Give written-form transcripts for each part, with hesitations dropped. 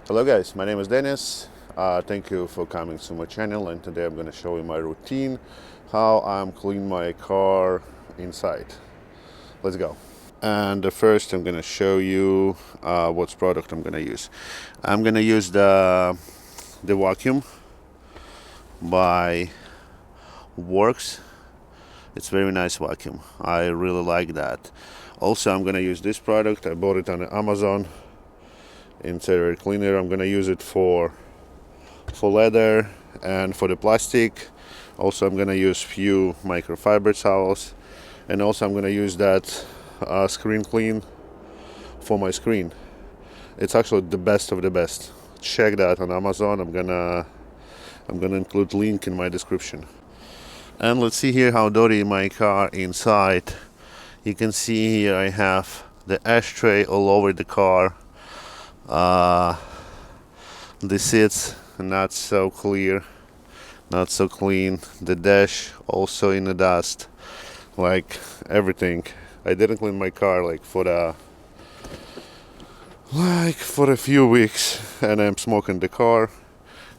Hello guys, my name is Dennis. Thank you for coming to my channel, and today I'm going to show you my routine, how I'm cleaning my car inside. Let's go. And first I'm going to show you what product I'm going to use. I'm going to use the vacuum by Works. It's very nice vacuum. I really like that. Also, I'm going to use this product. I bought it on Amazon. Interior cleaner. I'm going to use it for leather and for the plastic. Also, I'm gonna use few microfiber towels, and also I'm gonna use that screen clean for my screen. It's actually the best of the best. Check that on Amazon. I'm gonna include link in my description. And let's see here how dirty my car inside. You can see here I have the ashtray all over the car. The seats not so clear, not so clean. The dash also in the dust, like everything. I didn't clean my car for a few weeks, and I'm smoking the car.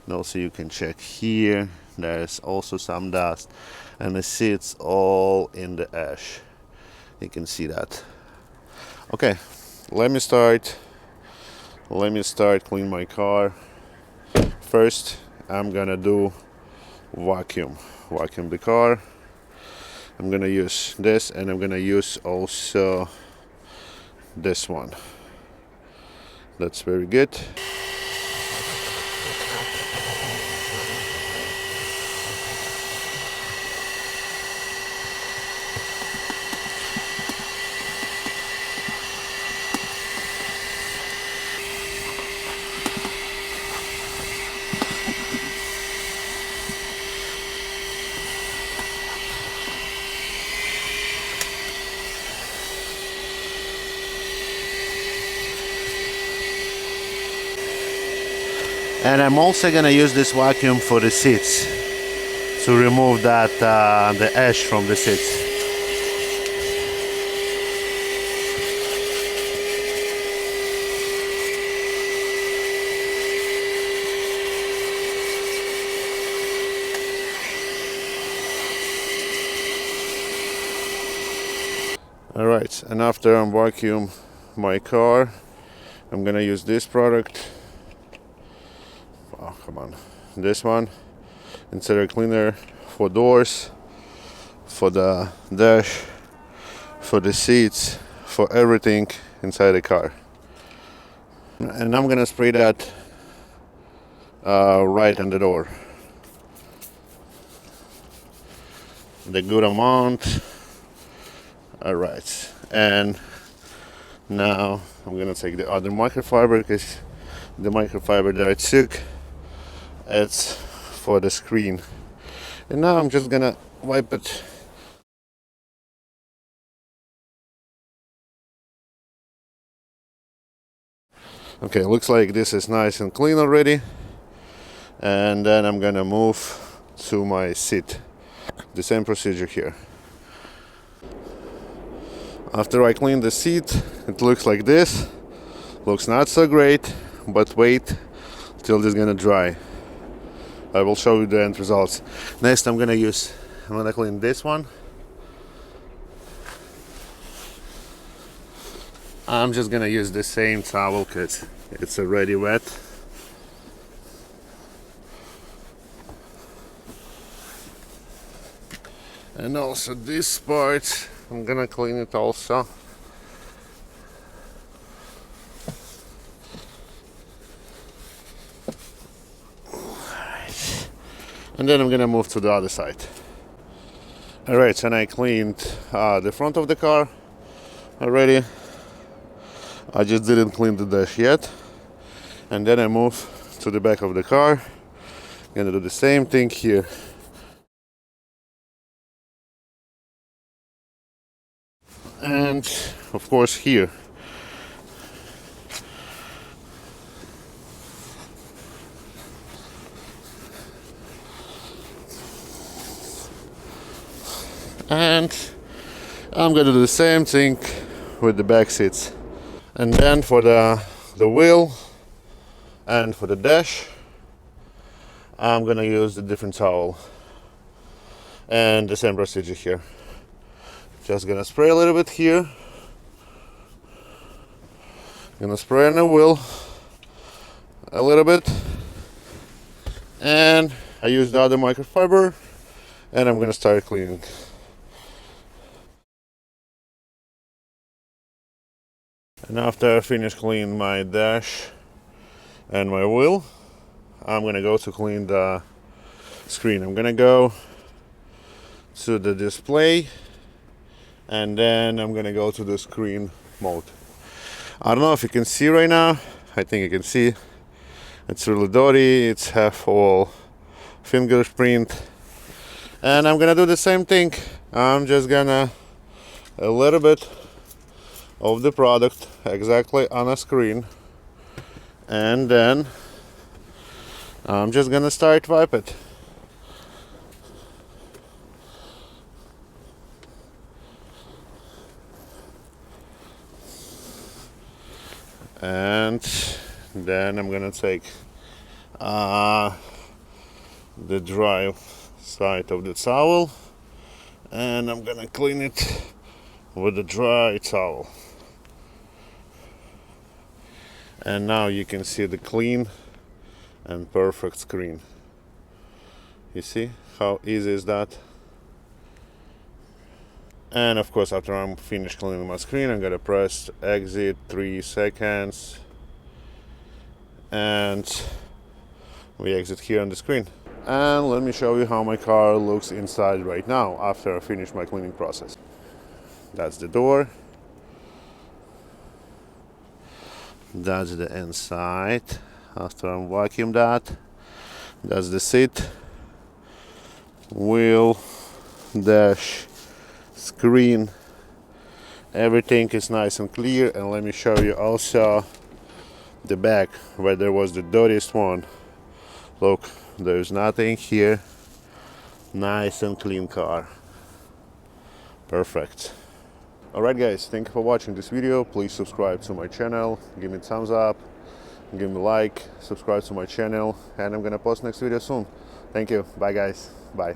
And also you can check here, there's also some dust, and the seats all in the ash. You can see that. Okay, let me start clean my car. First, I'm gonna do vacuum the car. I'm gonna use this, and I'm gonna use also this one. That's very good. And I'm also gonna use this vacuum for the seats to remove that the ash from the seats. Alright, and after I vacuum my car, I'm gonna use this product. Oh, come on. This one, interior cleaner for doors, for the dash, for the seats, for everything inside the car. And I'm gonna spray that right on the door. The good amount. Alright, and now I'm gonna take the other microfiber, because the microfiber that I took, it's for the screen. And now I'm just gonna wipe it. Okay, looks like this is nice and clean already. And then I'm gonna move to my seat. The same procedure here. After I clean the seat, it looks like this. Looks not so great, but wait till this is gonna dry. I will show you the end results. Next, I'm gonna clean this one. I'm just gonna use the same towel because it's already wet. And also this part, I'm gonna clean it also. And then I'm gonna move to the other side. Alright, and I cleaned the front of the car already. I just didn't clean the dash yet. And then I move to the back of the car. Gonna do the same thing here. And of course here. And I'm gonna do the same thing with the back seats. And then for the wheel, And for the dash, I'm gonna use a different towel. And the same procedure here. Just gonna spray a little bit here. Gonna spray on the wheel a little bit. And I use the other microfiber, and I'm gonna start cleaning. And after I finish cleaning my dash and my wheel, I'm gonna go to clean the screen. I'm gonna go to the display, and then I'm gonna go to the screen mode. I don't know if you can see right now. I think you can see. It's really dirty. It's half all fingerprint. And I'm gonna do the same thing. I'm just gonna a little bit of the product exactly on a screen, and then I'm just gonna start wipe it. And then I'm gonna take the dry side of the towel, and I'm gonna clean it with the dry towel. And now you can see the clean and perfect screen. You see how easy is that? And of course, after I'm finished cleaning my screen, I'm gonna press exit 3 seconds, and we exit here on the screen. And let me show you how my car looks inside right now after I finish my cleaning process. That's the door. That's the inside after I vacuum that. That's the seat, wheel, dash, screen. Everything is nice and clear. And let me show you also the back where there was the dirtiest one. Look, there's nothing here. Nice and clean car. Perfect. Alright guys, thank you for watching this video. Please subscribe to my channel, give me a thumbs up, give me a like, subscribe to my channel, and I'm gonna post next video soon. Thank you. Bye guys. Bye.